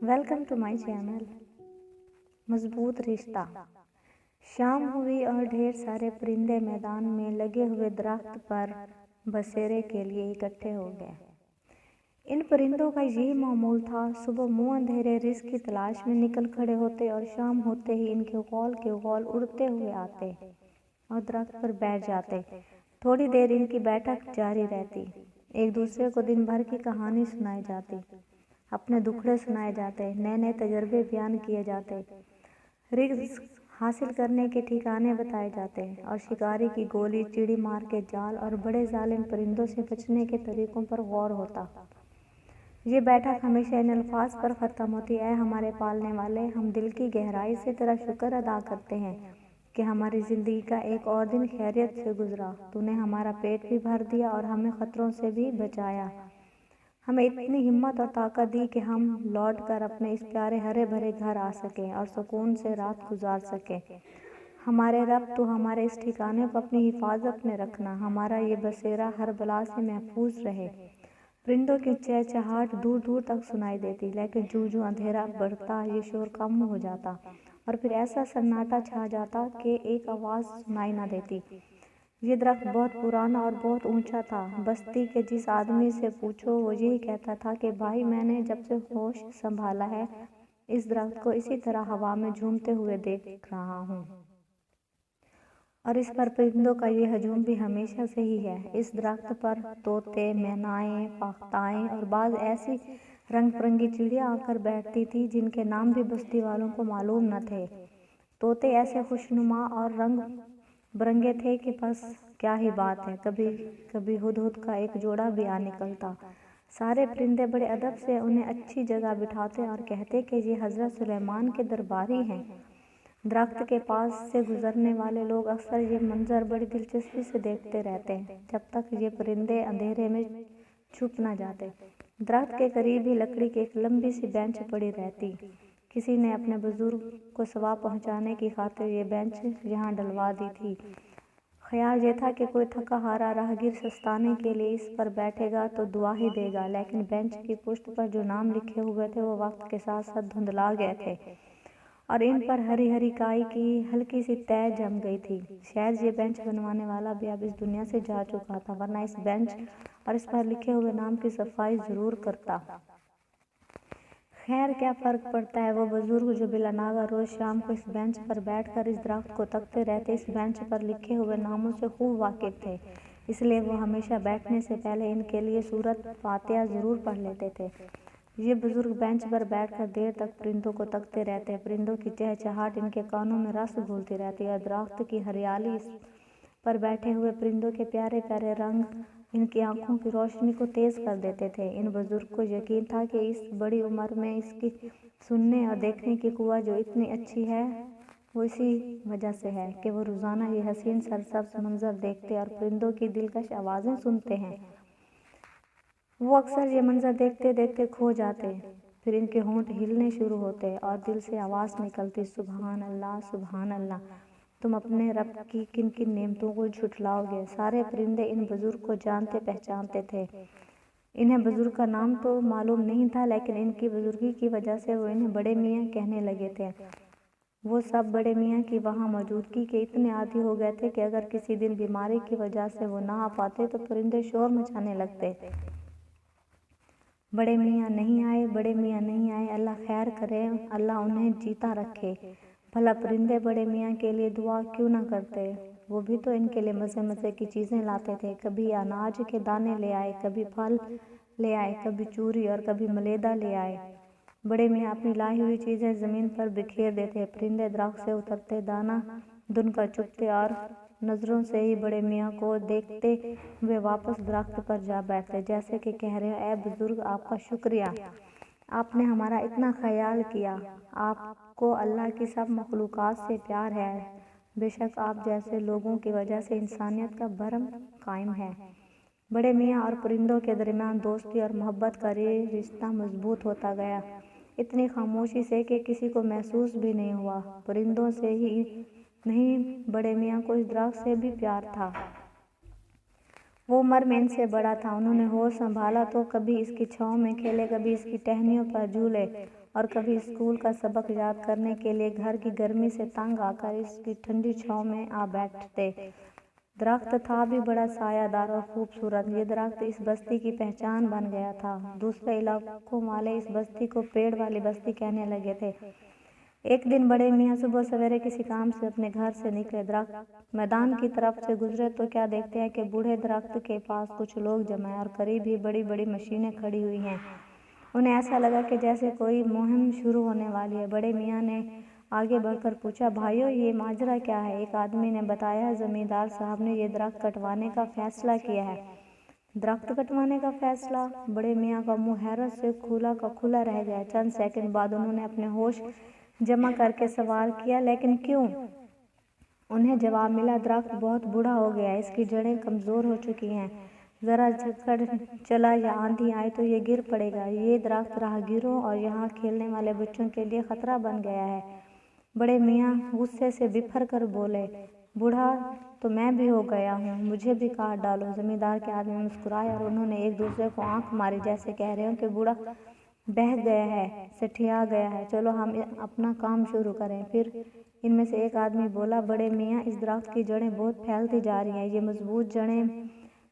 Welcome to my channel. मजबूत रिश्ता। शाम हुई और ढेर सारे परिंदे मैदान में लगे हुए दरख्त पर बसेरे के लिए इकट्ठे हो गए। इन परिंदों का यही मामूल था, सुबह मुंह अंधेरे रिज़्क की तलाश में निकल खड़े होते और शाम होते ही इनके कौल के कौल उड़ते हुए आते और दरख्त पर बैठ जाते। थोड़ी देर इनकी बैठक जारी रहती, एक दूसरे को दिन भर की कहानी सुनाई जाती, अपने दुखड़े सुनाए जाते, नए नए तजर्बे बयान किए जाते, रिज़्क हासिल करने के ठिकाने बताए जाते और शिकारी की गोली, चिड़ी मार के जाल और बड़े जालिम परिंदों से बचने के तरीकों पर गौर होता। ये बैठक हमेशा इन अल्फाज पर ख़त्म होती, ऐ हमारे पालने वाले, हम दिल की गहराई से तेरा शुक्र अदा करते हैं कि हमारी ज़िंदगी का एक और दिन खैरियत से गुजरा। तूने हमारा पेट भी भर दिया और हमें ख़तरों से भी बचाया। हमें इतनी हिम्मत और ताकत दी कि हम लौट कर अपने इस प्यारे हरे भरे घर आ सकें और सुकून से रात गुजार सकें। हमारे रब, तू हमारे इस ठिकाने को अपनी हिफाजत में रखना, हमारा ये बसेरा हर बला से महफूज रहे। परिंदों की चहचहाट दूर दूर तक सुनाई देती, लेकिन जूं जूं अंधेरा बढ़ता ये शोर कम हो जाता और फिर ऐसा सन्नाटा छा जाता कि एक आवाज़ सुनाई न देती। ये दरख्त बहुत पुराना और बहुत ऊंचा था। बस्ती के जिस आदमी से पूछो वो यही कहता था कि भाई, मैंने जब से होश संभाला है इस दरख्त को इसी तरह हवा में झूमते हुए देख रहा हूँ और इस पर परिंदों का ये हजूम भी हमेशा से ही है। इस दरख्त पर तोते, मैनाएं, फाख्ताएं और बाज़ ऐसी रंग बिरंगी चिड़ियाँ आकर बैठती थी जिनके नाम भी बस्ती वालों को मालूम न थे। तोते ऐसे खुशनुमा और रंग बिरंगे थे कि बस क्या ही बात है। कभी कभी हुदहुद का एक जोड़ा भी आ निकलता। सारे परिंदे बड़े अदब से उन्हें अच्छी जगह बिठाते और कहते कि ये हज़रत सुलेमान के दरबारी हैं। दरख्त के पास से गुजरने वाले लोग अक्सर ये मंजर बड़ी दिलचस्पी से देखते रहते हैं जब तक ये परिंदे अंधेरे में छुप न जाते। दरख्त के करीब ही लकड़ी की एक लंबी सी बेंच पड़ी रहती। किसी ने अपने बुजुर्ग को सवाब पहुंचाने की खातिर ये बेंच यहाँ डलवा दी थी। ख्याल ये था कि कोई थका हारा राहगीर सस्ताने के लिए इस पर बैठेगा तो दुआ ही देगा, लेकिन बेंच की पुष्ट पर जो नाम लिखे हुए थे वो वक्त के साथ साथ धुंधला गए थे और इन पर हरी हरी काई की हल्की सी तय जम गई थी। शायद ये बेंच बनवाने वाला भी अब इस दुनिया से जा चुका था, वरना इस बेंच और इस पर लिखे हुए नाम की सफाई ज़रूर करता। खैर, क्या फ़र्क पड़ता है। वो बुजुर्ग जो बिलानागा रोज़ शाम को इस बेंच पर बैठकर इस दरख्त को तकते रहते, इस बेंच पर लिखे हुए नामों से खूब वाकिफ़ थे, इसलिए वो हमेशा बैठने से पहले इनके लिए सूरत फातिहा ज़रूर पढ़ लेते थे। ये बुजुर्ग बेंच पर बैठकर देर तक परिंदों को तकते रहते। परिंदों की चहचहाट इनके कानों में रस घोलती रहती और दरख्त की हरियाली, इस पर बैठे हुए परिंदों के प्यारे प्यारे रंग इनकी आंखों की रोशनी को तेज़ कर देते थे। इन बुजुर्ग को यकीन था कि इस बड़ी उम्र में इसकी सुनने और देखने की कुव्वत जो इतनी अच्छी है वो इसी वजह से है कि वो रोज़ाना ये हसीन सरसब्ज मंजर देखते और परिंदों की दिलकश आवाज़ें सुनते हैं। वो अक्सर ये मंजर देखते देखते खो जाते, फिर इनके होंठ हिलने शुरू होते और दिल से आवाज़ निकलती, सुभान अल्लाह, सुभान अल्लाह, तुम अपने रब की किन किन नेमतों को झुठलाओगे। सारे परिंदे इन बुजुर्ग को जानते पहचानते थे। इन्हें बुजुर्ग का नाम तो मालूम नहीं था, लेकिन इनकी बुजुर्गी की वजह से वो इन्हें बड़े मियाँ कहने लगे थे। वो सब बड़े मियाँ की वहाँ मौजूदगी के इतने आदी हो गए थे कि अगर किसी दिन बीमारी की वजह से वो ना आ पाते तो परिंदे शोर मचाने लगते, बड़े मियाँ नहीं आए, बड़े मियाँ नहीं आए, अल्लाह खैर करे, अल्लाह उन्हें जीता रखे। भला परिंदे बड़े मियाँ के लिए दुआ क्यों ना करते। वो भी तो इनके लिए मज़े मज़े की चीज़ें लाते थे। कभी अनाज के दाने ले आए, कभी फल ले आए, कभी चूरी और कभी मलेदा ले आए। बड़े मियाँ अपनी लाई हुई चीज़ें ज़मीन पर बिखेर देते। परिंदे दरख्त से उतरते, दाना दुनकर चुगते और नज़रों से ही बड़े मियाँ को देखते हुए वापस दरख्त पर जा बैठते, जैसे कि कह रहे हो, ऐ बुजुर्ग, आपका शुक्रिया, आपने हमारा इतना ख्याल किया। आपको अल्लाह की सब मखलूक़ात से प्यार है। बेशक आप जैसे लोगों की वजह से इंसानियत का भरम कायम है। बड़े मियाँ और परिंदों के दरमियान दोस्ती और मोहब्बत का रिश्ता मजबूत होता गया, इतनी खामोशी से कि किसी को महसूस भी नहीं हुआ। परिंदों से ही नहीं, बड़े मियाँ को इस दरख्त से भी प्यार था। वो उम्र में इनसे बड़ा था। उन्होंने होश संभाला तो कभी इसकी छाँव में खेले, कभी इसकी टहनियों पर झूले اور کبھی اسکول کا سبق یاد کرنے کے لیے گھر کی گرمی سے تنگ آ کر اس کی ٹھنڈی چھاؤں میں آ بیٹھتے۔ درخت تھا بھی بڑا سایہ دار اور خوبصورت۔ یہ درخت اس بستی کی پہچان بن گیا تھا۔ دوسرے علاقوں والے اس بستی کو پیڑ والی بستی کہنے لگے تھے۔ ایک دن بڑے میاں صبح سویرے کسی کام سے اپنے گھر سے نکلے، درخت میدان کی طرف سے گزرے تو کیا دیکھتے ہیں کہ بوڑھے درخت کے پاس کچھ لوگ جمع ہیں اور قریب ہی بڑی بڑی مشینیں کھڑی ہوئی ہیں۔ انہیں ایسا لگا کہ جیسے کوئی مہم شروع ہونے والی ہے۔ بڑے میاں نے آگے بڑھ کر پوچھا، بھائیو یہ ماجرا کیا ہے؟ ایک آدمی نے بتایا، زمیندار صاحب نے یہ درخت کٹوانے کا فیصلہ کیا ہے۔ درخت کٹوانے کا فیصلہ؟ بڑے میاں کا منہ حیرت سے کھلا کا کھلا رہ گیا۔ چند سیکنڈ بعد انہوں نے اپنے ہوش جمع کر کے سوال کیا، لیکن کیوں؟ انہیں جواب ملا، درخت بہت بوڑھا ہو گیا ہے، اس کی جڑیں کمزور ہو چکی ہیں، ذرا جھکڑ چلا یا آندھی آئے تو یہ گر پڑے گا۔ یہ درخت راہگیروں اور یہاں کھیلنے والے بچوں کے لیے خطرہ بن گیا ہے۔ بڑے میاں غصے سے بپھر کر بولے، بوڑھا تو میں بھی ہو گیا ہوں، مجھے بھی کاٹ ڈالو۔ زمیندار کے آدمی مسکرائے اور انہوں نے ایک دوسرے کو آنکھ ماری، جیسے کہہ رہے ہوں کہ بوڑھا بہک گیا ہے، سٹھیا گیا ہے، چلو ہم اپنا کام شروع کریں۔ پھر ان میں سے ایک آدمی بولا، بڑے میاں اس درخت کی جڑیں بہت پھیلتی جا رہی ہیں، یہ مضبوط جڑیں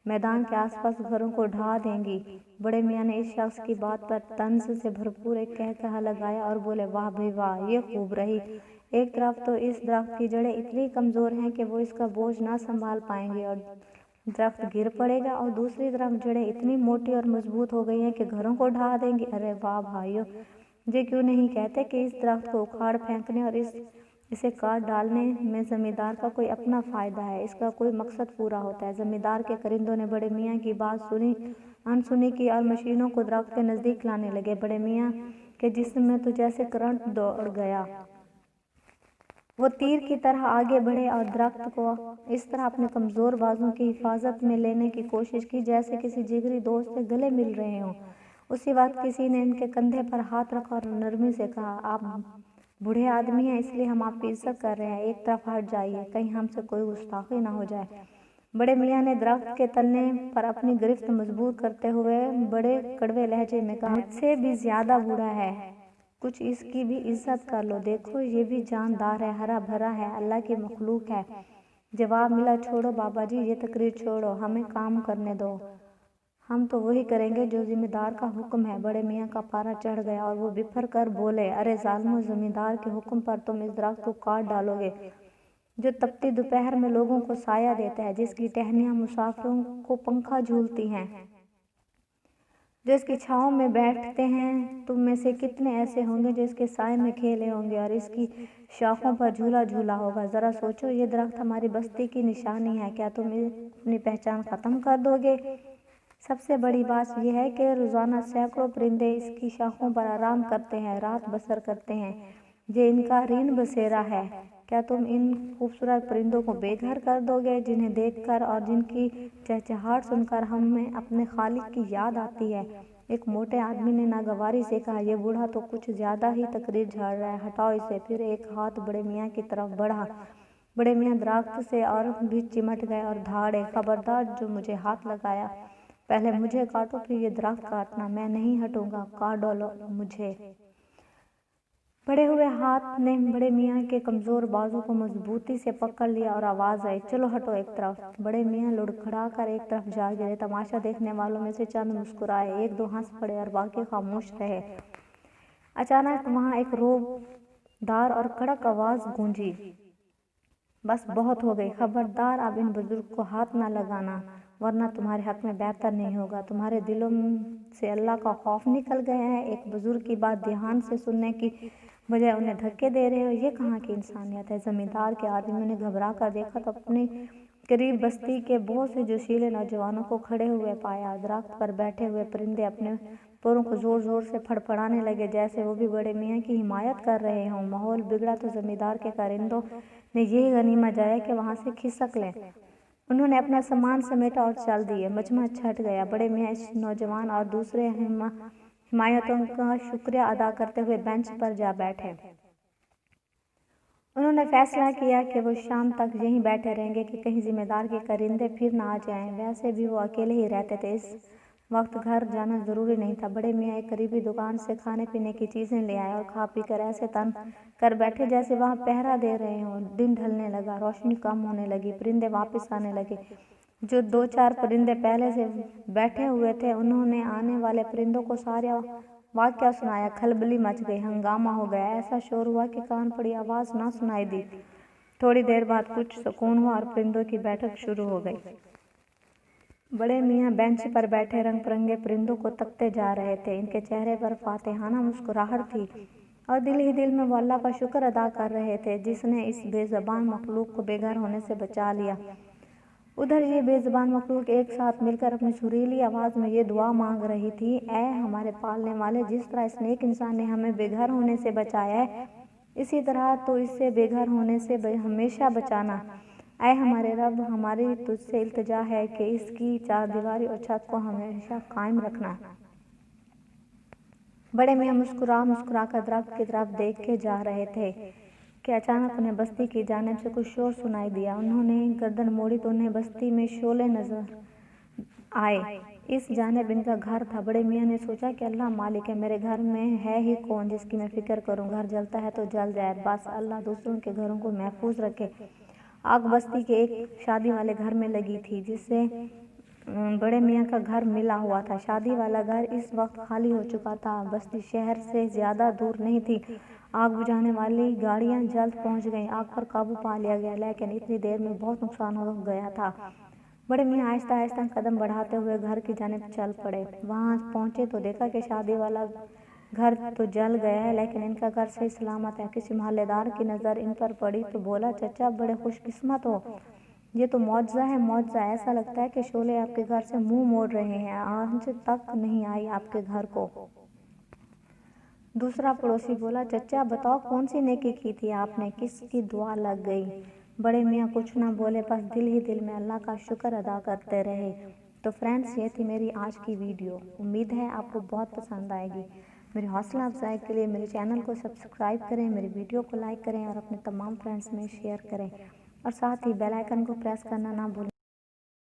میدان کے آس پاس گھروں کو ڈھا دیں گی۔ بڑے میاں نے اس شخص کی بات پر طنز سے بھرپور ایک قہقہہ لگایا اور بولے، واہ بھئی واہ، یہ خوب رہی۔ ایک طرف تو اس درخت کی جڑیں اتنی کمزور ہیں کہ وہ اس کا بوجھ نہ سنبھال پائیں گی اور درخت گر پڑے گا، اور دوسری طرف جڑیں اتنی موٹی اور مضبوط ہو گئی ہیں کہ گھروں کو ڈھا دیں گی۔ ارے واہ بھائیو، یہ کیوں نہیں کہتے کہ اس درخت کو اکھاڑ پھینکنے اور اسے کاٹ ڈالنے میں زمیندار کا کوئی اپنا فائدہ ہے، اس کا کوئی مقصد پورا ہوتا ہے۔ زمیندار کے کرندوں نے بڑے میاں کی بات انسنی کی اور مشینوں کو درخت کے نزدیک لانے لگے۔ بڑے میاں کے جسم میں تو جیسے کرنٹ دوڑ گیا۔ وہ تیر کی طرح آگے بڑھے اور درخت کو اس طرح اپنے کمزور بازو کی حفاظت میں لینے کی کوشش کی جیسے کسی جگری دوست سے گلے مل رہے ہوں۔ اسی وقت کسی نے ان کے کندھے پر ہاتھ رکھا اور نرمی سے کہا، آپ بوڑھے آدمی ہیں، اس لیے ہم آپ کی عزت کر رہے ہیں، ایک طرف ہٹ جائیے، کہیں ہم سے کوئی گستاخی نہ ہو جائے۔ بڑے میاں نے درخت کے تنے پر اپنی گرفت مضبوط کرتے ہوئے بڑے کڑوے لہجے میں کہا، مجھ سے بھی زیادہ بوڑھا ہے، کچھ اس کی بھی عزت کر لو، دیکھو یہ بھی جاندار ہے، ہرا بھرا ہے، اللہ کی مخلوق ہے۔ جواب ملا، چھوڑو بابا جی، یہ تقریر چھوڑو، ہمیں کام کرنے دو، ہم تو وہی کریں گے جو زمیندار کا حکم ہے۔ بڑے میاں کا پارا چڑھ گیا اور وہ بپھر کر بولے، ارے ظالمو، زمیندار کے حکم پر تم اس درخت کو کاٹ ڈالو گے جو تپتی دوپہر میں لوگوں کو سایہ دیتا ہے، جس کی ٹہنیاں مسافروں کو پنکھا جھولتی ہیں، جو اس کی چھاؤں میں بیٹھتے ہیں۔ تم میں سے کتنے ایسے ہوں گے جو اس کے سائے میں کھیلے ہوں گے اور اس کی شاخوں پر جھولا جھولا ہوگا؟ ذرا سوچو، یہ درخت ہماری بستی کی نشانی ہے، کیا تم اپنی پہچان ختم کر دو گے؟ سب سے بڑی بات یہ ہے کہ روزانہ سینکڑوں پرندے اس کی شاخوں پر آرام کرتے ہیں، رات بسر کرتے ہیں، یہ ان کا رین بسیرا ہے۔ کیا تم ان خوبصورت پرندوں کو بے گھر کر دو گے، جنہیں دیکھ کر اور جن کی چہچہاہٹ سن کر ہمیں اپنے خالق کی یاد آتی ہے؟ ایک موٹے آدمی نے ناگواری سے کہا، یہ بوڑھا تو کچھ زیادہ ہی تقریر جھاڑ رہا ہے، ہٹاؤ اسے۔ پھر ایک ہاتھ بڑے میاں کی طرف بڑھا۔ بڑے میاں درخت سے اور بھی چمٹ گئے اور دھاڑے، خبردار جو مجھے ہاتھ لگایا، پہلے مجھے کاٹو پھر یہ درخت کاٹنا، میں نہیں ہٹوں گا، کاٹ ڈالو مجھے۔ بڑھے ہوئے ہاتھ نے بڑے میاں کے کمزور بازو کو مضبوطی سے پکڑ لیا اور آواز آئی، چلو ہٹو ایک طرف۔ بڑے میاں لڑکھڑا کر ایک طرف جا گرے۔ تماشا دیکھنے والوں میں سے چند مسکرائے، ایک دو ہنس پڑے اور باقی خاموش رہے۔ اچانک وہاں ایک روبدار اور کڑک آواز گونجی، بس بہت ہو گئی، خبردار اب ان بزرگ کو ہاتھ نہ لگانا، ورنہ تمہارے حق میں بہتر نہیں ہوگا، تمہارے دلوں سے اللہ کا خوف نکل گیا ہے۔ ایک بزرگ کی بات دھیان سے سننے کی بجائے انہیں دھکے دے رہے ہو، یہ کہاں کی انسانیت ہے؟ زمیندار کے آدمیوں نے گھبرا کر دیکھا تو اپنے قریب بستی کے بہت سے جوشیلے نوجوانوں کو کھڑے ہوئے پایا۔ درخت پر بیٹھے ہوئے پرندے اپنے پروں کو زور زور سے پھڑپڑانے لگے جیسے وہ بھی بڑے میاں کی حمایت کر رہے ہوں۔ ماحول بگڑا تو زمیندار کے کرندوں نے یہی غنیمت جایا کہ وہاں سے کھسک لیں۔ انہوں نے اپنا سامان سمیٹا اور چل دیے۔ مجمع چھٹ گیا۔ بڑے میاں اس نوجوان اور دوسرے حمایتوں کا شکریہ ادا کرتے ہوئے بینچ پر جا بیٹھے۔ انہوں نے فیصلہ کیا کہ وہ شام تک یہیں بیٹھے رہیں گے کہ کہیں زمیندار کے کرندے پھر نہ آ جائیں۔ ویسے بھی وہ اکیلے ہی رہتے تھے، اس वक्त घर जाना जरूरी नहीं था। बड़े मियाँ एक करीबी दुकान से खाने पीने की चीजें ले आए और खा पी कर ऐसे तन कर बैठे जैसे वहां पहरा दे रहे हों। दिन ढलने लगा, रोशनी कम होने लगी, परिंदे वापस आने लगे। जो 2-4 परिंदे पहले से बैठे हुए थे, उन्होंने आने वाले परिंदों को सारा वाकया सुनाया। खलबली मच गई, हंगामा हो गया, ऐसा शोर हुआ कि कान पड़ी आवाज ना सुनाई दी। थोड़ी देर बाद कुछ सुकून हुआ और परिंदों की बैठक शुरू हो गई। बड़े मियाँ बेंच पर बैठे रंग बिरंगे परिंदों को तकते जा रहे थे। इनके चेहरे पर फातिहाना मुस्कुराहट थी और दिल ही दिल में वो अल्लाह का शुक्र अदा कर रहे थे जिसने इस बेज़बान मखलूक को बेघर होने से बचा लिया। उधर ये बेज़बान मखलूक एक साथ मिलकर अपनी सुरीली आवाज में ये दुआ मांग रही थी, ऐ हमारे पालने वाले, जिस तरह इस नेक इंसान ने हमें बेघर होने से बचाया है, इसी तरह तो इससे बेघर होने से हमेशा बचाना। ऐ हमारे रब, हमारी तुझसे इल्तिजा है कि इसकी चारदीवारी और छत को हमेशा कायम रखना। बड़े मियाँ मुस्कुरा मुस्कुरा कर दरख्त की तरफ देख के जा रहे थे कि अचानक उन्हें बस्ती की जानिब से कुछ शोर सुनाई दिया। उन्होंने गर्दन मोड़ी तो उन्हें बस्ती में शोले नजर आए। इस जानिब इनका घर था। बड़े मियाँ ने सोचा कि अल्लाह मालिक है, मेरे घर में है ही कौन जिसकी मैं फिक्र करूं। घर जलता है तो जल जाए, बस अल्लाह दूसरों के घरों को महफूज रखे। आग बस्ती के एक शादी वाले घर में लगी थी जिससे बड़े मियाँ का घर मिला हुआ था। शादी वाला घर इस वक्त खाली हो चुका था। बस्ती शहर से ज्यादा दूर नहीं थी। आग बुझाने वाली गाड़ियां जल्द पहुंच गईं। आग पर काबू पा लिया गया, लेकिन इतनी देर में बहुत नुकसान हो गया था। बड़े मियाँ आहिस्ता आहिस्ता कदम बढ़ाते हुए घर की जानिब चल पड़े। वहां पहुंचे तो देखा कि शादी वाला घर तो जल गया है, लेकिन इनका घर सही सलामत है। किसी मोहल्लेदार की नज़र इन पर पड़ी तो बोला, चचा बड़े खुशकिस्मत हो, ये तो मौजज़ा है, मौजज़ा। ऐसा लगता है कि शोले आपके घर से मुंह मोड़ रहे हैं, आज तक नहीं आई आपके घर को। दूसरा पड़ोसी बोला, चचा बताओ कौन सी नेकी की थी आपने, किसकी दुआ लग गई। बड़े मियाँ कुछ ना बोले, बस दिल ही दिल में अल्लाह का शुक्र अदा करते रहे। तो फ्रेंड्स, ये थी मेरी आज की वीडियो। उम्मीद है आपको बहुत पसंद आएगी। मेरी हौसला अफजाई के लिए मेरे चैनल को सब्सक्राइब करें, मेरी वीडियो को लाइक करें और अपने तमाम फ्रेंड्स में शेयर करें और साथ ही बेल आइकन को प्रेस करना ना भूलें।